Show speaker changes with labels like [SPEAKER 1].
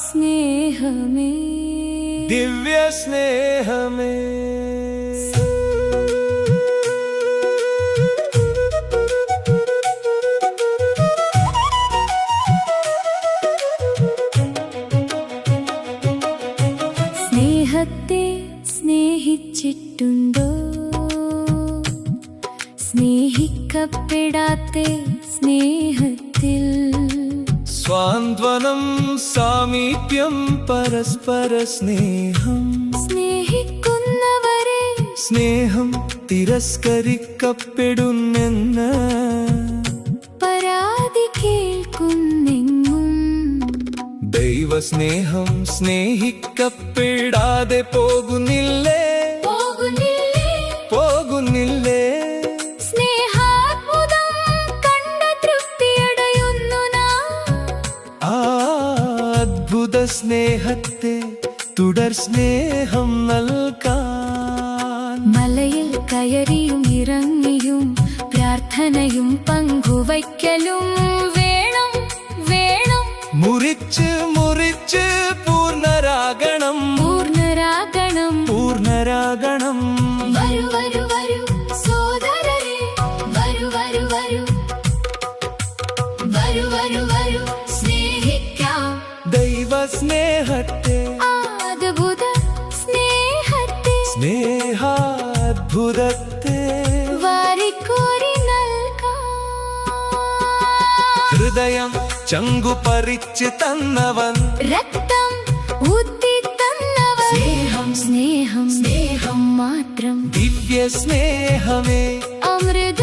[SPEAKER 1] സ്നേഹമേ
[SPEAKER 2] ദിവ്യ സ്നേഹമേ
[SPEAKER 1] സ്നേഹത്തെ സ്നേഹിച്ചിട്ടുണ്ടോ? സ്നേഹിക്കപ്പെടാത്ത സ്നേഹത്തിൽ
[SPEAKER 2] സ്വാന്തനം സാമീപ്യം പരസ്പര സ്നേഹം.
[SPEAKER 1] സ്നേഹിക്കുന്നവരെ
[SPEAKER 2] സ്നേഹം തിരസ്കരിക്കപ്പെടുന്നെന്ന്
[SPEAKER 1] പരാതി കേൾക്കുന്നെങ്ങും.
[SPEAKER 2] ദൈവസ്നേഹം സ്നേഹിക്കപ്പെടാതെ പോകുന്നില്ലേ? പോകുന്നില്ലേ?
[SPEAKER 1] സ്നേഹാത്ഭുതം കണ്ട തൃപ്തിയടയുന്നു നാം.
[SPEAKER 2] ആ അദ്ഭുത സ്നേഹത്തെ തുടർ സ്നേഹം നൽകാൻ
[SPEAKER 1] മലയിൽ കയറിയും ഇറങ്ങിയും പ്രാർത്ഥനയും പങ്കുവയ്ക്കലും വേണം വേണം.
[SPEAKER 2] മുറിച്ച് മുറിച്ച് പൂർണ്ണരാകണം
[SPEAKER 1] പൂർണ്ണരാകണം
[SPEAKER 2] പൂർണ്ണരാകണം.
[SPEAKER 1] വരൂ വരൂ വരൂ സോദരരേ, വരൂ വരൂ വരൂ വരൂ വരൂ വരൂ സ്നേഹിക്കാം
[SPEAKER 2] ദൈവസ്നേഹത്തെ,
[SPEAKER 1] അദ്ഭുത സ്നേഹത്തെ,
[SPEAKER 2] സ്നേഹാത്ഭുതത്തെ
[SPEAKER 1] വാരിക്കോരി നൽകാം.
[SPEAKER 2] ഹൃദയം ചങ്കു പറിച്ച് തന്നവൻ,
[SPEAKER 1] രക്തം ഊറ്റി തന്നവൻ. സ്നേഹം സ്നേഹം സ്നേഹം മാത്രം
[SPEAKER 2] ദിവ്യ സ്നേഹമേ
[SPEAKER 1] അമൃത